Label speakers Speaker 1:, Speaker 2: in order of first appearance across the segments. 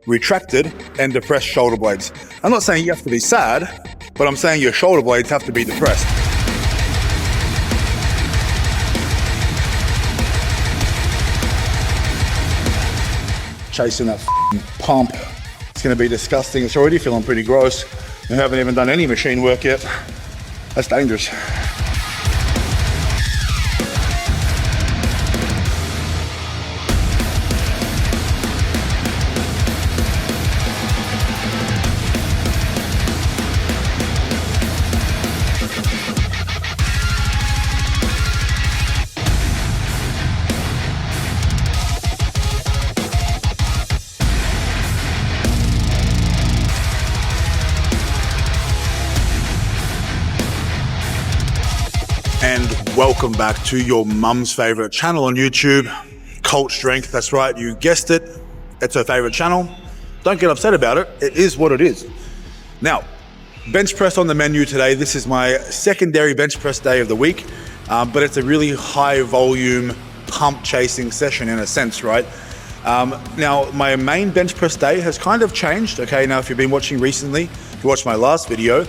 Speaker 1: retracted, and depressed shoulder blades. I'm not saying you have to be sad, but I'm saying your shoulder blades have to be depressed. Chasing that pump. It's gonna be disgusting. It's already feeling pretty gross. We haven't even done any machine work yet. That's dangerous. And welcome back to your mum's favorite channel on YouTube, Cult Strength. That's right, you guessed it. It's her favorite channel. Don't get upset about it. It is what it is. Now, bench press on the menu today. This is my secondary bench press day of the week, but it's a really high volume pump chasing session in a sense, right? Now, my main bench press day has kind of changed. Okay, now if you've been watching recently, if you watched my last video,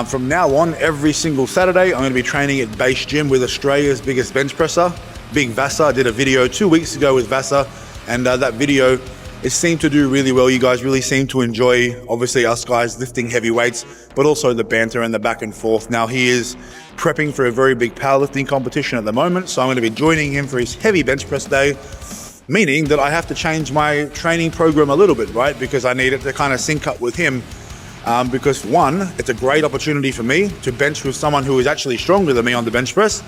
Speaker 1: from now on, every single Saturday, I'm going to be training at Base Gym with Australia's biggest bench presser, Big Vasa. I did a video 2 weeks ago with Vasa, and that video, it seemed to do really well. You guys really seem to enjoy, obviously, us guys lifting heavy weights, but also the banter and the back and forth. Now, he is prepping for a very big powerlifting competition at the moment, so I'm going to be joining him for his heavy bench press day, meaning that I have to change my training program a little bit, right? Because I need it to kind of sync up with him. Because one, it's a great opportunity for me to bench with someone who is actually stronger than me on the bench press.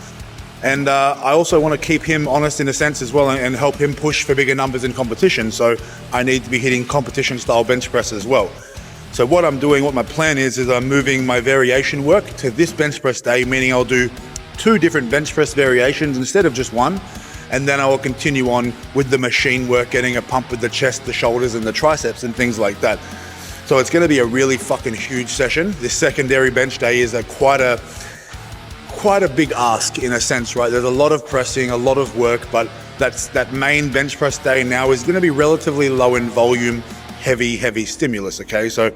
Speaker 1: And I also want to keep him honest in a sense as well and help him push for bigger numbers in competition. So I need to be hitting competition style bench press as well. So what I'm doing, what my plan is I'm moving my variation work to this bench press day, meaning I'll do 2 different bench press variations instead of just one. And then I will continue on with the machine work, getting a pump with the chest, the shoulders and the triceps and things like that. So it's going to be a really fucking huge session. This secondary bench day is quite a big ask in a sense, right? There's a lot of pressing, a lot of work, but that main bench press day now is going to be relatively low in volume, heavy stimulus, okay? So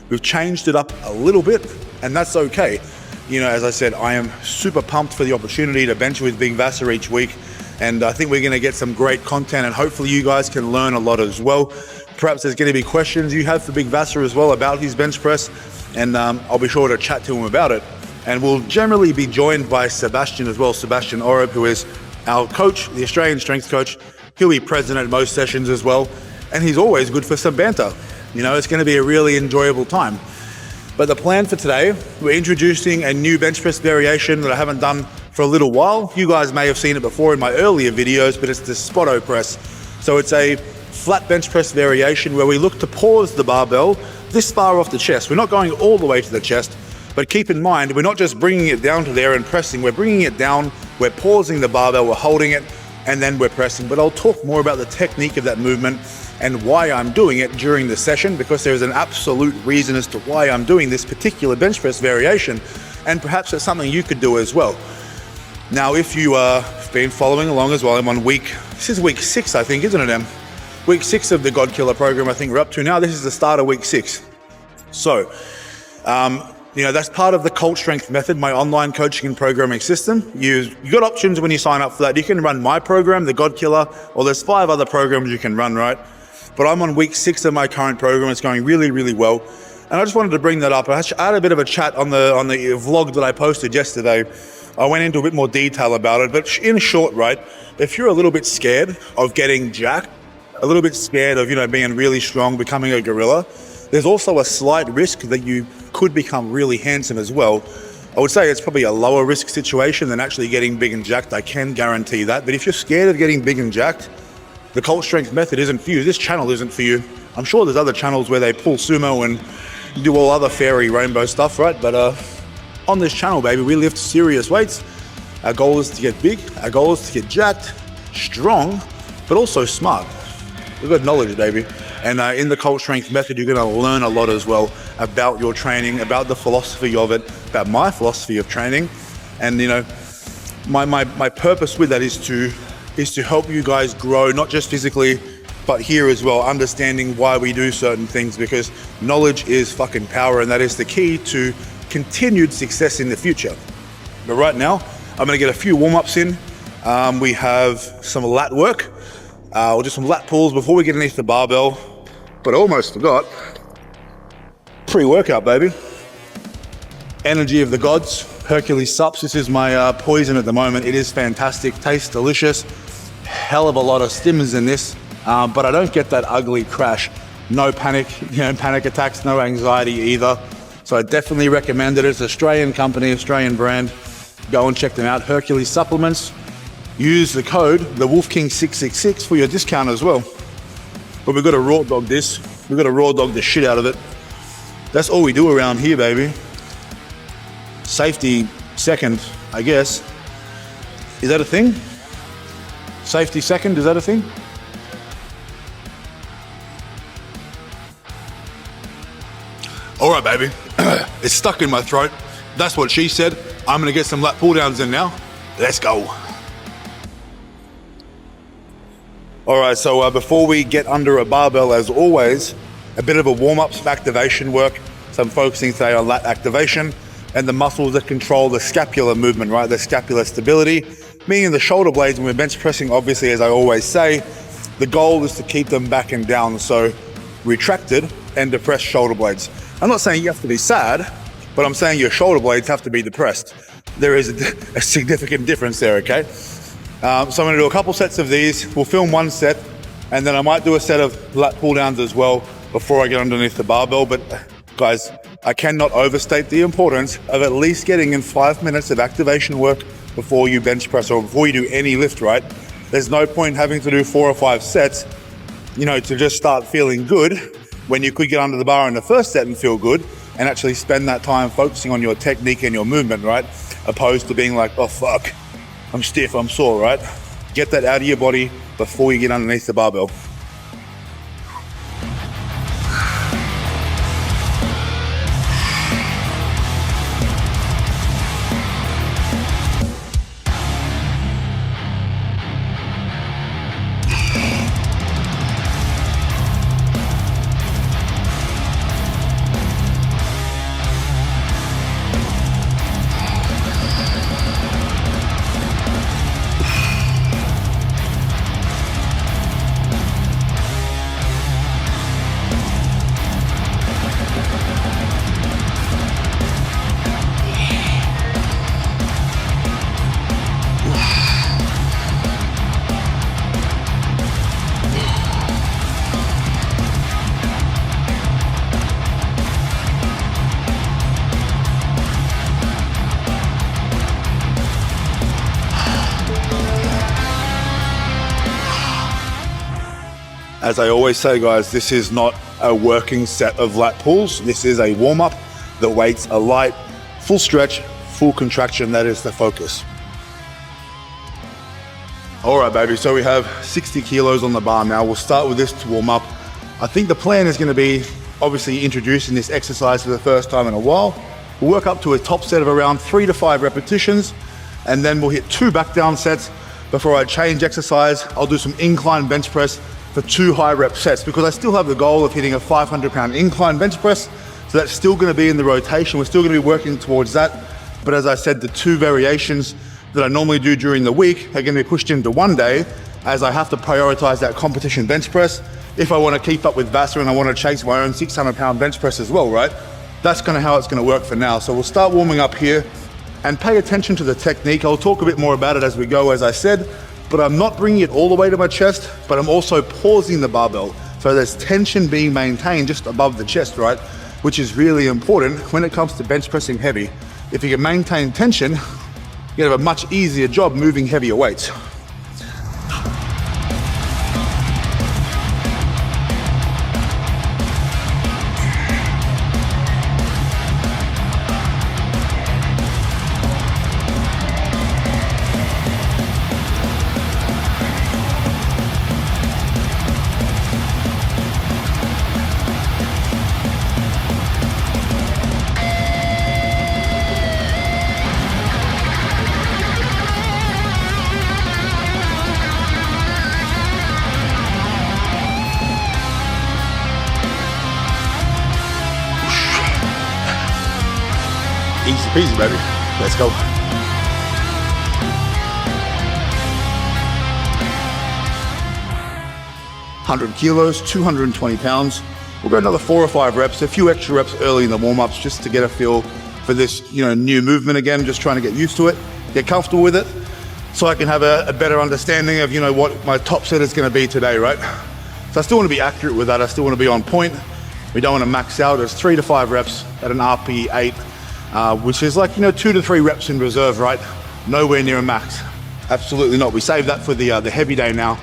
Speaker 1: we've changed it up a little bit, and that's okay. You know, as I said, I am super pumped for the opportunity to bench with Big Vasa each week, and I think we're going to get some great content, and hopefully you guys can learn a lot as well. Perhaps there's going to be questions you have for Big Vasa as well about his bench press, and I'll be sure to chat to him about it. And we'll generally be joined by Sebastian as well, Sebastian Oreb, who is our coach, the Australian strength coach. He'll be present at most sessions as well, and he's always good for some banter. You know, it's going to be a really enjoyable time. But the plan for today, we're introducing a new bench press variation that I haven't done for a little while. You guys may have seen it before in my earlier videos, but it's the Spoto press. So it's a flat bench press variation where we look to pause the barbell this far off the chest. We're not going all the way to the chest, but keep in mind, we're not just bringing it down to there and pressing, we're bringing it down, we're pausing the barbell, we're holding it, and then we're pressing. But I'll talk more about the technique of that movement and why I'm doing it during the session, because there's an absolute reason as to why I'm doing this particular bench press variation, and perhaps it's something you could do as well. Now, if you have been following along as well, I'm on this is week 6, I think, isn't it, Em? Week 6 of the GODKILLER program, I think we're up to now. This is the start of week 6. So, you know, that's part of the Cult Strength method, my online coaching and programming system. You got options when you sign up for that. You can run my program, the GODKILLER, or there's 5 other programs you can run, right? But I'm on week 6 of my current program. It's going really, really well. And I just wanted to bring that up. I had a bit of a chat on the vlog that I posted yesterday. I went into a bit more detail about it, but in short, right, if you're a little bit scared of getting jacked, a little bit scared of, you know, being really strong, becoming a gorilla, there's also a slight risk that you could become really handsome as well. I would say it's probably a lower risk situation than actually getting big and jacked. I can guarantee that. But if you're scared of getting big and jacked, the Cult Strength method isn't for you. This channel isn't for you. I'm sure there's other channels where they pull sumo and do all other fairy rainbow stuff, right? But on this channel, baby, we lift serious weights. Our goal is to get big. Our goal is to get jacked, strong, but also smart. We've got knowledge, baby. And in the Cult Strength method, you're going to learn a lot as well about your training, about the philosophy of it, about my philosophy of training. And, you know, my purpose with that is to help you guys grow, not just physically, but here as well, understanding why we do certain things, because knowledge is fucking power, and that is the key to continued success in the future. But right now, I'm gonna get a few warm-ups in. We have some lat work, or just some lat pulls before we get underneath the barbell. But I almost forgot, pre-workout, baby. Energy of the gods, Hercules Sups. This is my poison at the moment. It is fantastic, tastes delicious. Hell of a lot of stimmers in this, but I don't get that ugly crash. No panic, panic attacks, no anxiety either. So I definitely recommend it. It's an Australian company, Australian brand. Go and check them out, Hercules Supplements. Use the code, the WolfKing666 for your discount as well. But we've got to raw dog this. We've got to raw dog the shit out of it. That's all we do around here, baby. Safety second, I guess. Is that a thing? Safety second, is that a thing? All right, baby. It's stuck in my throat. That's what she said. I'm gonna get some lat pull downs in now. Let's go. All right, so before we get under a barbell, as always, a bit of a warm-up, some activation work. So I'm focusing today on lat activation and the muscles that control the scapular movement, right? The scapular stability, meaning the shoulder blades. When we're bench pressing, obviously, as I always say, the goal is to keep them back and down. So retracted and depressed shoulder blades. I'm not saying you have to be sad, but I'm saying your shoulder blades have to be depressed. There is a significant difference there, okay? So I'm gonna do a couple sets of these. We'll film one set, and then I might do a set of lat pull downs as well before I get underneath the barbell. But guys, I cannot overstate the importance of at least getting in 5 minutes of activation work before you bench press or before you do any lift, right? There's no point having to do 4 or 5 sets, to just start feeling good when you could get under the bar in the first set and feel good and actually spend that time focusing on your technique and your movement, right? Opposed to being like, oh fuck, I'm stiff, I'm sore, right? Get that out of your body before you get underneath the barbell. As I always say, guys, this is not a working set of lat pulls. This is a warm-up. The weights are light, full stretch, full contraction. That is the focus. All right, baby, so we have 60 kilos on the bar now. We'll start with this to warm up. I think the plan is gonna be obviously introducing this exercise for the first time in a while. We'll work up to a top set of around 3 to 5 repetitions, and then we'll hit 2 back down sets. Before I change exercise, I'll do some incline bench press for 2 high rep sets, because I still have the goal of hitting a 500-pound incline bench press. So that's still gonna be in the rotation. We're still gonna be working towards that. But as I said, the 2 variations that I normally do during the week are gonna be pushed into one day, as I have to prioritize that competition bench press if I wanna keep up with Vassar and I wanna chase my own 600-pound bench press as well, right? That's kinda how it's gonna work for now. So we'll start warming up here and pay attention to the technique. I'll talk a bit more about it as we go, as I said, but I'm not bringing it all the way to my chest, but I'm also pausing the barbell. So there's tension being maintained just above the chest, right? Which is really important when it comes to bench pressing heavy. If you can maintain tension, you have a much easier job moving heavier weights. Easy peasy, baby. Let's go. 100 kilos, 220 pounds. We'll go another 4 or 5 reps, a few extra reps early in the warm-ups just to get a feel for this, new movement again, just trying to get used to it, get comfortable with it, so I can have a better understanding of, what my top set is gonna be today, right? So I still wanna be accurate with that. I still wanna be on point. We don't wanna max out. There's 3 to 5 reps at an RP 8, which is like, 2 to 3 reps in reserve, right? Nowhere near a max. Absolutely not. We save that for the heavy day now,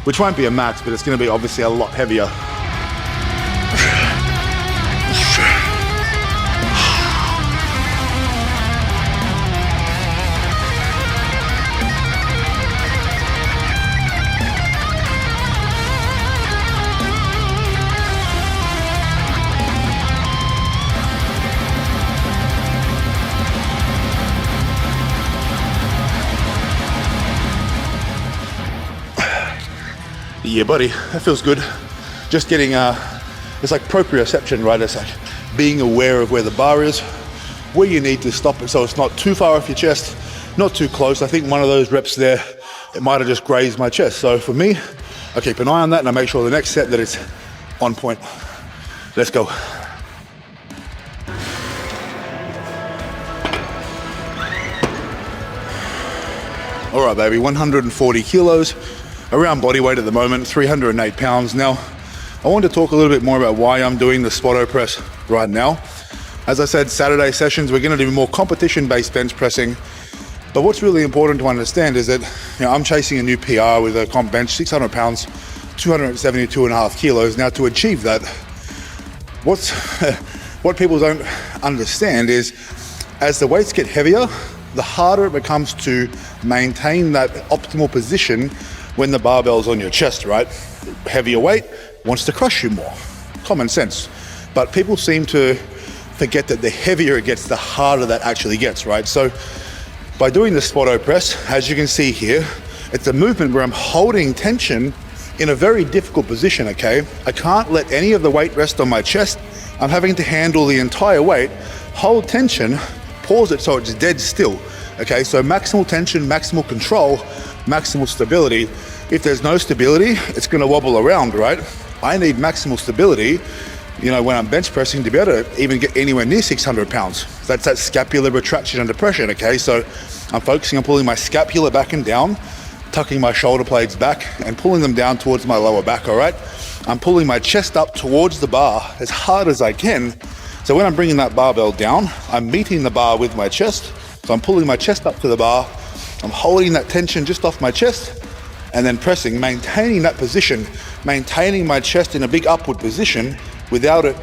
Speaker 1: which won't be a max, but it's gonna be obviously a lot heavier. Yeah, buddy, that feels good. Just getting, it's like proprioception, right? It's like being aware of where the bar is, where you need to stop it so it's not too far off your chest, not too close. I think one of those reps there, it might have just grazed my chest. So for me, I keep an eye on that and I make sure the next set that it's on point. Let's go. All right, baby, 140 kilos. Around body weight at the moment, 308 pounds. Now, I want to talk a little bit more about why I'm doing the Spoto press right now. As I said, Saturday sessions, we're gonna do more competition-based bench pressing. But what's really important to understand is that I'm chasing a new PR with a comp bench, 600 pounds, 272.5 kilos. Now to achieve that, what people don't understand is as the weights get heavier, the harder it becomes to maintain that optimal position when the barbell's on your chest, right? Heavier weight wants to crush you more. Common sense. But people seem to forget that the heavier it gets, the harder that actually gets, right? So by doing the Spoto press, as you can see here, it's a movement where I'm holding tension in a very difficult position, okay? I can't let any of the weight rest on my chest. I'm having to handle the entire weight, hold tension, pause it so it's dead still, okay? So maximal tension, maximal control, maximal stability. If there's no stability, it's gonna wobble around, right? I need maximal stability, when I'm bench pressing to be able to even get anywhere near 600 pounds. That's that scapular retraction under pressure, okay? So I'm focusing on pulling my scapula back and down, tucking my shoulder blades back and pulling them down towards my lower back, all right? I'm pulling my chest up towards the bar as hard as I can. So when I'm bringing that barbell down, I'm meeting the bar with my chest. So I'm pulling my chest up to the bar, I'm holding that tension just off my chest and then pressing, maintaining that position, maintaining my chest in a big upward position without it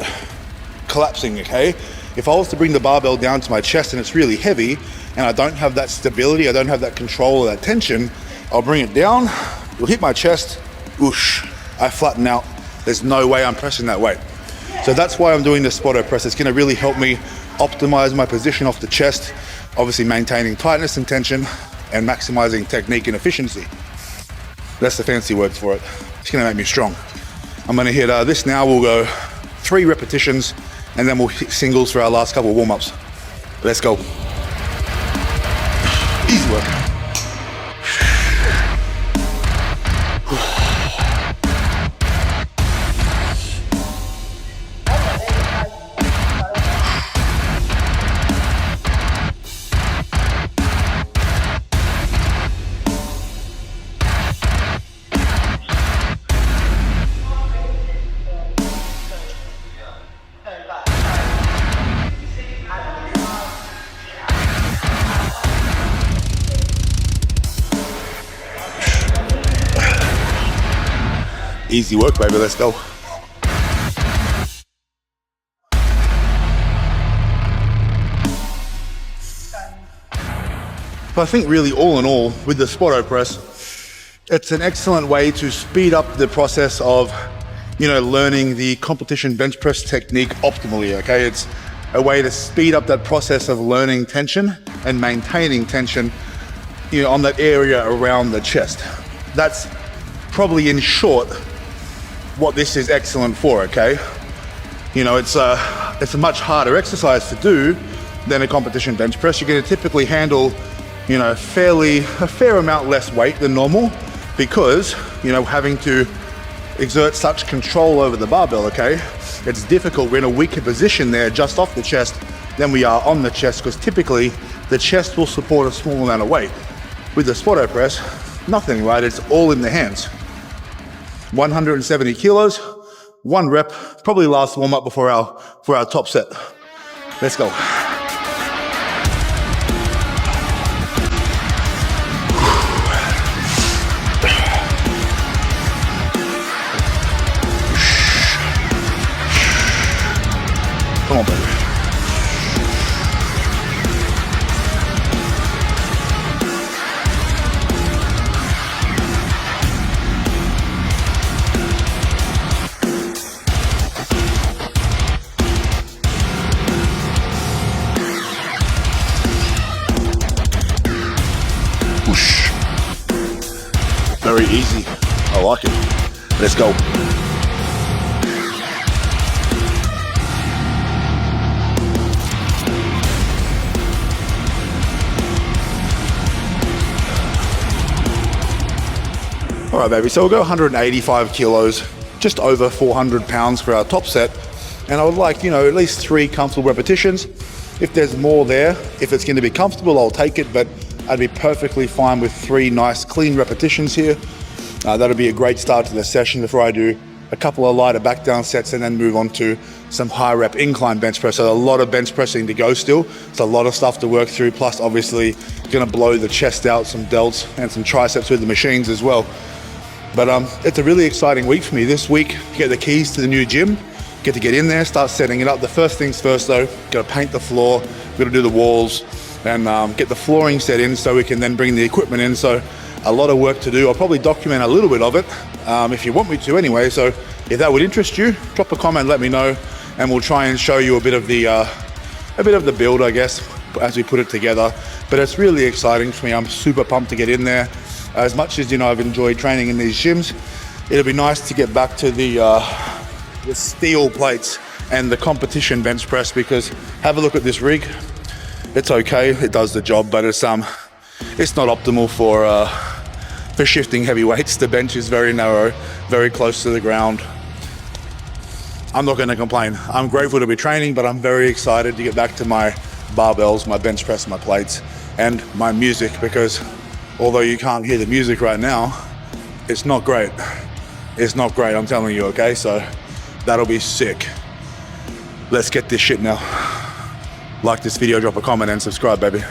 Speaker 1: collapsing, okay? If I was to bring the barbell down to my chest and it's really heavy and I don't have that stability, I don't have that control or that tension, I'll bring it down, it'll hit my chest, whoosh, I flatten out. There's no way I'm pressing that weight. So that's why I'm doing the Spoto press. It's gonna really help me optimize my position off the chest, obviously maintaining tightness and tension, and maximizing technique and efficiency. That's the fancy words for it. It's gonna make me strong. I'm gonna hit this now. We'll go 3 repetitions and then we'll hit singles for our last couple of warm-ups. Let's go. Easy work. Easy work, baby, let's go. But I think really all in all, with the Spoto press, it's an excellent way to speed up the process of, learning the competition bench press technique optimally, okay? It's a way to speed up that process of learning tension and maintaining tension, on that area around the chest. That's probably in short what this is excellent for, okay? It's a much harder exercise to do than a competition bench press. You're going to typically handle, you know, a fair amount less weight than normal because, you know, having to exert such control over the barbell, okay? It's difficult. We're in a weaker position there just off the chest than we are on the chest because typically the chest will support a small amount of weight. With the Spoto press, nothing, right? It's all in the hands. 170 kilos, 1 rep, probably last warm up before our top set. Let's go. Come on, baby. Whoosh. Very easy. I like it. Let's go. All right, baby, so we'll go 185 kilos, just over 400 pounds for our top set. And I would like, you know, at least 3 comfortable repetitions. If there's more there, if it's going to be comfortable, I'll take it, but I'd be perfectly fine with 3 nice, clean repetitions here. That'll be a great start to the session before I do a couple of lighter back down sets and then move on to some high rep incline bench press. So a lot of bench pressing to go still. It's a lot of stuff to work through, plus obviously gonna blow the chest out, some delts and some triceps with the machines as well. But it's a really exciting week for me. This week, get the keys to the new gym, get to get in there, start setting it up. The first things first though, gotta paint the floor, gotta do the walls, and get the flooring set in so we can then bring the equipment in. So a lot of work to do. I'll probably document a little bit of it if you want me to anyway. So if that would interest you, drop a comment, let me know, and we'll try and show you a bit of the build, I guess, as we put it together. But it's really exciting for me. I'm super pumped to get in there. As much as, you know, I've enjoyed training in these gyms, it'll be nice to get back to the steel plates and the competition bench press, because have a look at this rig. It's okay, it does the job, but it's not optimal for shifting heavy weights. The bench is very narrow, very close to the ground. I'm not going to complain. I'm grateful to be training, but I'm very excited to get back to my barbells, my bench press, my plates, and my music, because although you can't hear the music right now, it's not great. It's not great, I'm telling you, okay? So that'll be sick. Let's get this shit now. Like this video, drop a comment, and subscribe, baby.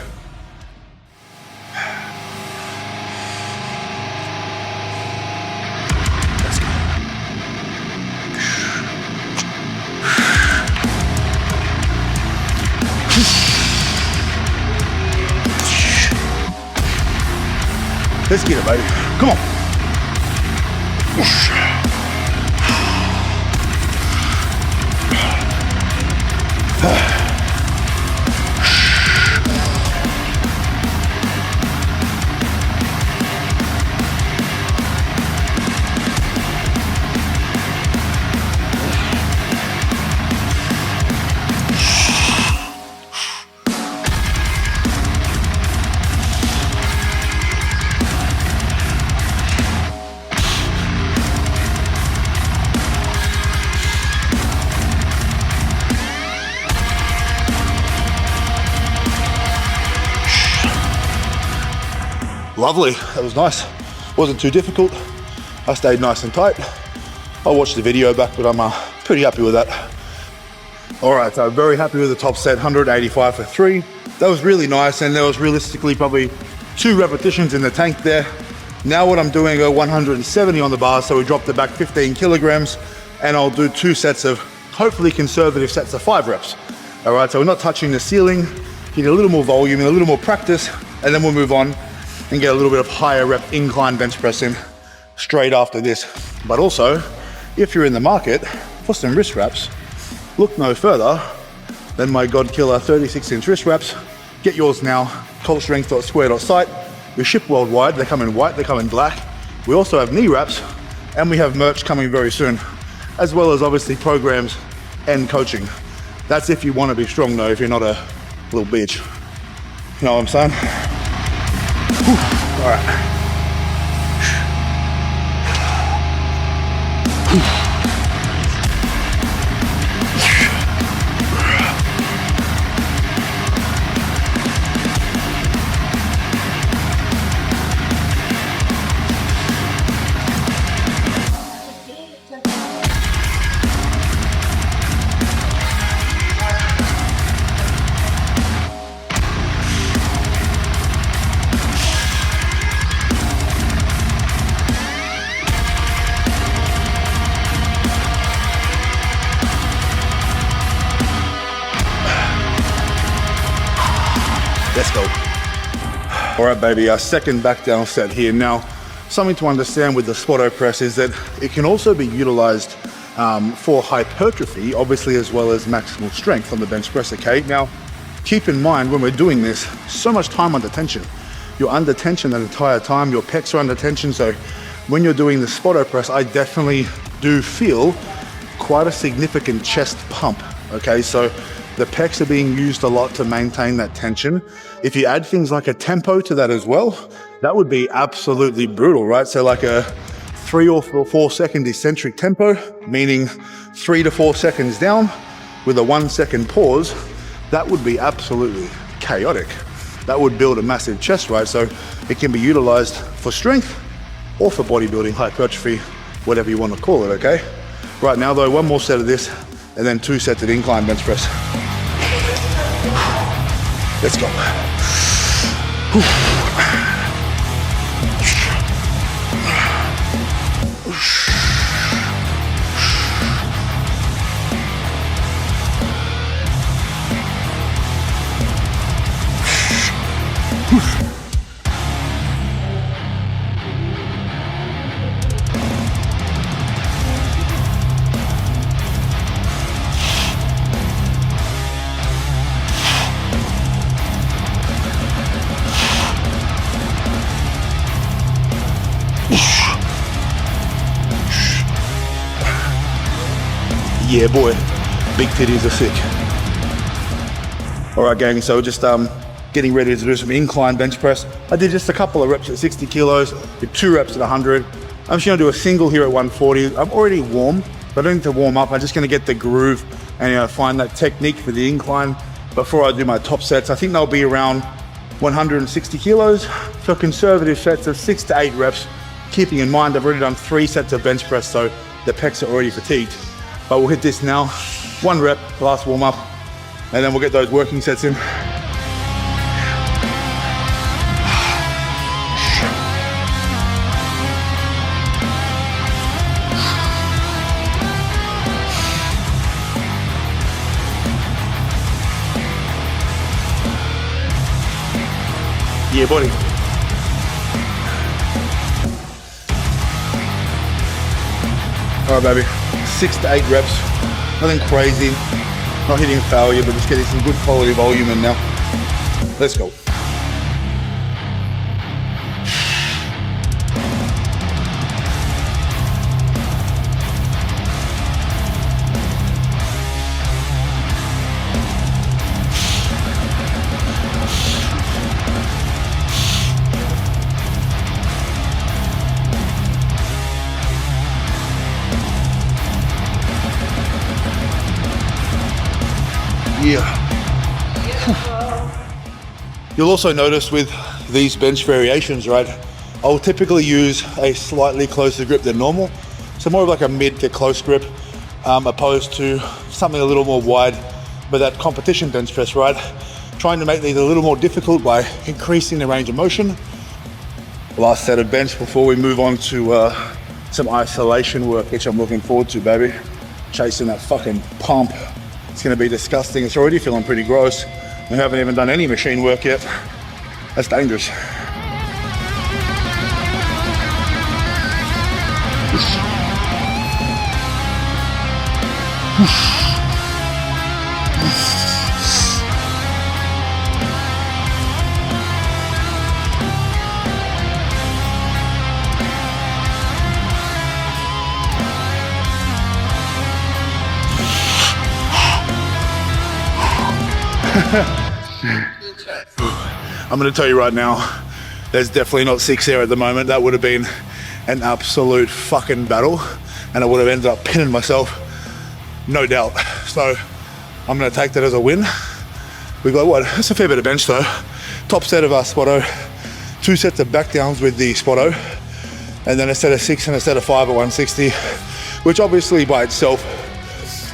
Speaker 1: Let's get it, baby. Come on. Whoosh. Lovely, that was nice. Wasn't too difficult. I stayed nice and tight. I'll watch the video back, but I'm pretty happy with that. All right, so I'm very happy with the top set, 185 for 3. That was really nice, and there was realistically probably 2 repetitions in the tank there. Now what I'm doing, I go 170 on the bar, so we dropped it back 15 kilograms, and I'll do 2 sets of hopefully conservative sets of 5 reps. All right, so we're not touching the ceiling, get a little more volume and a little more practice, and then we'll move on and get a little bit of higher rep incline bench press in straight after this. But also, if you're in the market for some wrist wraps, look no further than my GODKILLER 36-inch wrist wraps. Get yours now, CULTSTRENGTH.SQUARE.SITE. We ship worldwide, they come in white, they come in black. We also have knee wraps, and we have merch coming very soon, as well as obviously programs and coaching. That's if you want to be strong though. If you're not a Little bitch. You know what I'm saying? Whew. All right. Let's go. All right, baby, our second back down set here. Now, something to understand with the Spoto press is that it can also be utilized for hypertrophy, obviously, as well as maximal strength on the bench press, okay? Now, keep in mind when we're doing this, so much time under tension. You're under tension the entire time, your pecs are under tension, so when you're doing the Spoto press, I definitely do feel quite a significant chest pump, okay? So the pecs are being used a lot to maintain that tension. If you add things like a tempo to that as well, that would be absolutely brutal, right? So like a 3 or 4 second eccentric tempo, meaning 3 to 4 seconds down with a 1 second pause, that would be absolutely chaotic. That would build a massive chest, right? So it can be utilized for strength or for bodybuilding, hypertrophy, whatever you want to call it, okay? Right now though, 1 more set of this and then 2 sets of incline bench press. Let's go. Yeah, boy, big titties are sick. All right, gang, so just getting ready to do some incline bench press. I did just a couple of reps at 60 kilos, did 2 reps at 100. I'm just gonna do a single here at 140. I'm already warm, but I don't need to warm up. I'm just gonna get the groove and find that technique for the incline before I do my top sets. I think they'll be around 160 kilos for conservative sets of 6 to 8 reps. Keeping in mind, I've already done 3 sets of bench press, so the pecs are already fatigued. But we'll hit this now, 1 rep, last warm up, and then we'll get those working sets in. Yeah, buddy. All right, baby. 6 to 8 reps, nothing crazy, not hitting failure, but just getting some good quality volume in now. Let's go. Yeah. You'll also notice with these bench variations, right, I'll typically use a slightly closer grip than normal. So more of like a mid to close grip, opposed to something a little more wide, but that competition bench press, right? Trying to make these a little more difficult by increasing the range of motion. Last set of bench before we move on to some isolation work, which I'm looking forward to, baby. Chasing that fucking pump. It's gonna be disgusting. It's already feeling pretty gross. We haven't even done any machine work yet. That's dangerous. I'm going to tell you right now, there's definitely not 6 there at the moment. That would have been an absolute fucking battle, and I would have ended up pinning myself, no doubt. So I'm going to take that as a win. We got what? That's a fair bit of bench though. Top set of our Spoto, 2 sets of back downs with the Spoto, and then a set of 6 and a set of 5 at 160, which obviously by itself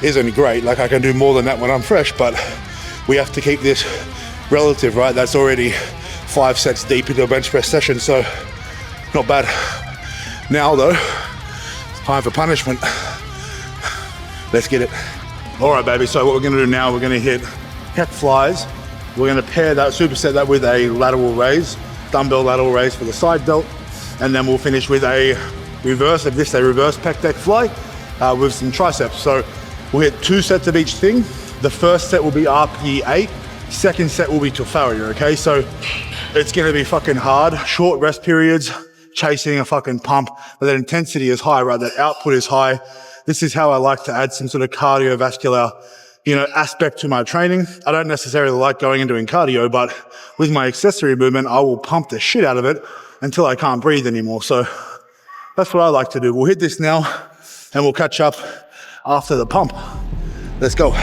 Speaker 1: isn't great. Like I can do more than that when I'm fresh, but we have to keep this relative, right? That's already 5 sets deep into a bench press session, so not bad. Now though, it's time for punishment. Let's get it. All right, baby, so what we're gonna do now, we're gonna hit pec flies. We're gonna pair that, superset that with a lateral raise, dumbbell lateral raise for the side delt, and then we'll finish with a reverse of this, a reverse pec deck fly with some triceps. So we'll hit 2 sets of each thing. The first set will be RP8, second set will be till failure, okay? So it's gonna be fucking hard, short rest periods, chasing a fucking pump, but that intensity is high, right? That output is high. This is how I like to add some sort of cardiovascular, aspect to my training. I don't necessarily like going and doing cardio, but with my accessory movement, I will pump the shit out of it until I can't breathe anymore. So that's what I like to do. We'll hit this now and we'll catch up after the pump. Let's go.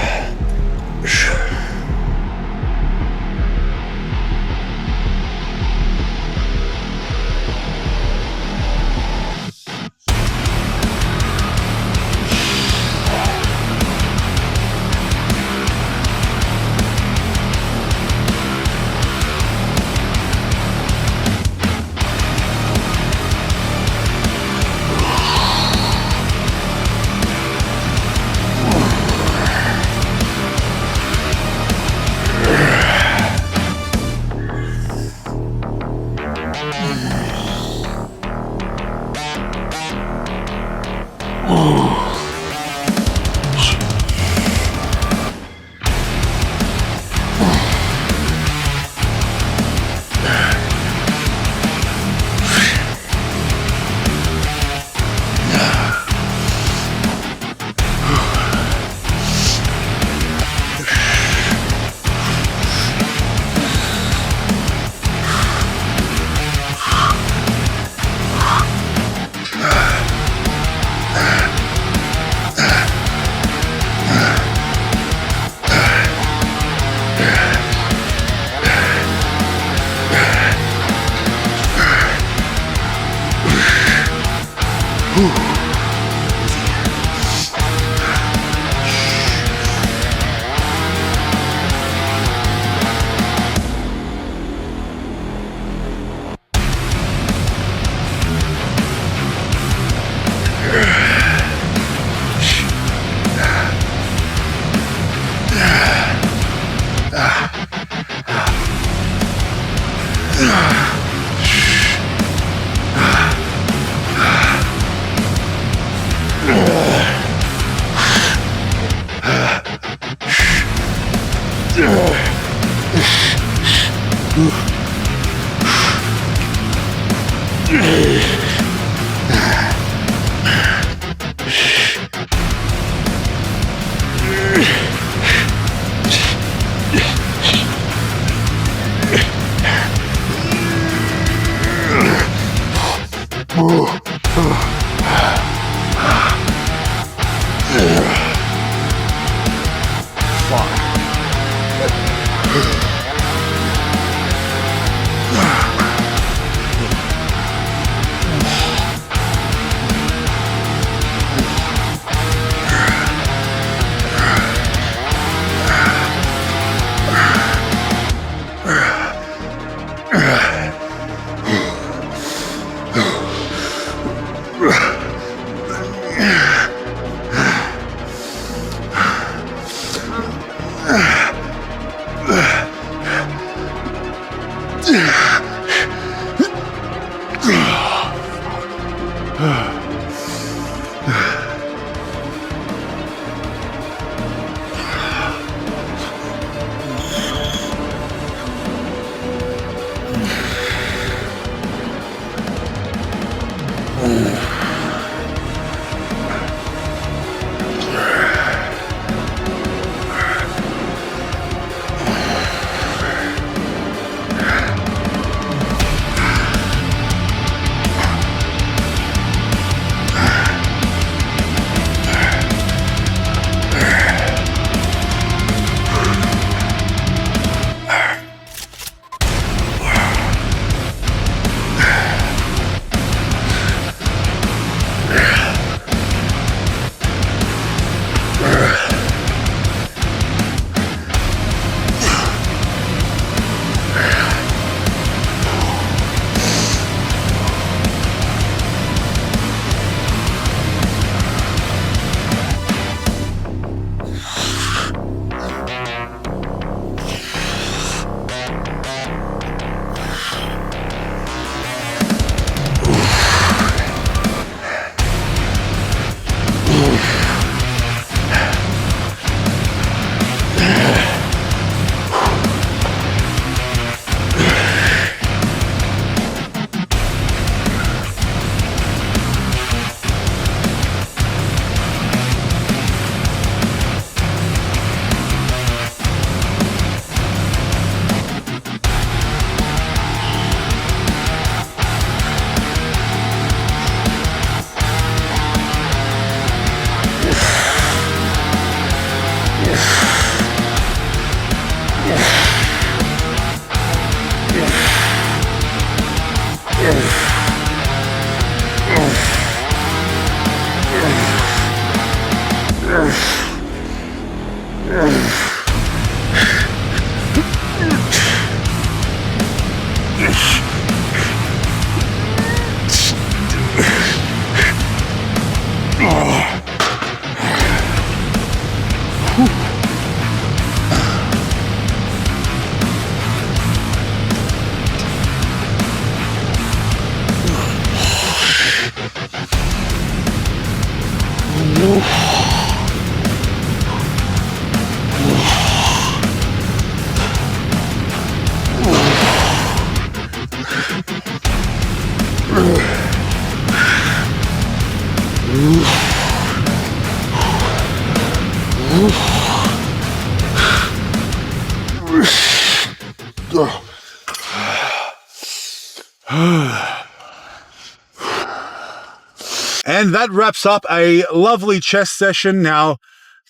Speaker 1: And that wraps up a lovely chest session. Now,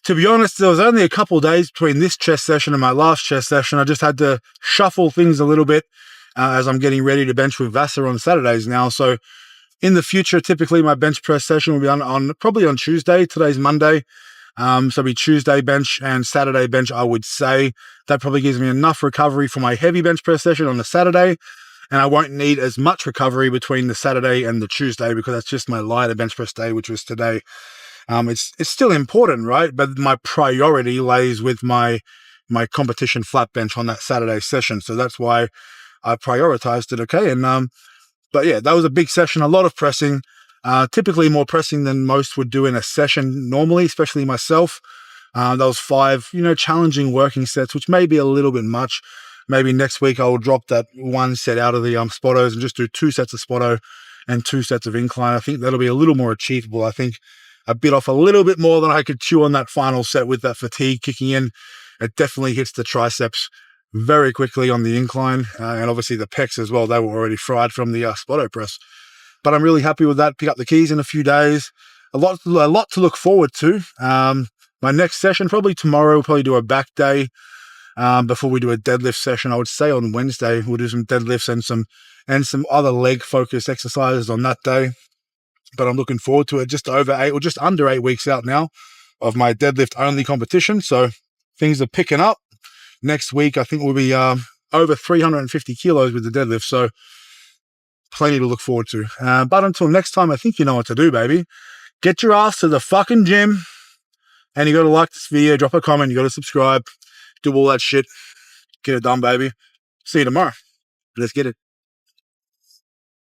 Speaker 1: to be honest, there was only a couple of days between this chest session and my last chest session. I just had to shuffle things a little bit as I'm getting ready to bench with Vassar on Saturdays now. So in the future, typically my bench press session will be on probably on Tuesday. Today's Monday. So it'll be Tuesday bench and Saturday bench, I would say. That probably gives me enough recovery for my heavy bench press session on the Saturday. And I won't need as much recovery between the Saturday and the Tuesday because that's just my lighter bench press day, which was today. It's still important, right? But my priority lays with my competition flat bench on that Saturday session. So that's why I prioritized it, okay? And but yeah, that was a big session, a lot of pressing. Typically more pressing than most would do in a session normally, especially myself. Those 5, challenging working sets, which may be a little bit much. Maybe next week I'll drop that 1 set out of the Spotos and just do 2 sets of Spoto and 2 sets of Incline. I think that'll be a little more achievable. I think I bit off a little bit more than I could chew on that final set with that fatigue kicking in. It definitely hits the triceps very quickly on the Incline and obviously the pecs as well. They were already fried from the Spoto press. But I'm really happy with that. Pick up the keys in a few days. A lot to look forward to. My next session, probably tomorrow, we'll probably do a back day. Before we do a deadlift session, I would say on Wednesday, we'll do some deadlifts and some other leg focused exercises on that day. But I'm looking forward to it. Just under 8 weeks out now of my deadlift only competition. So things are picking up. Next week, I think we'll be over 350 kilos with the deadlift. So plenty to look forward to. But until next time, I think you know what to do, baby. Get your ass to the fucking gym. And you got to like this video, drop a comment, you got to subscribe. Do all that shit. Get it done, baby. See you tomorrow. Let's get it.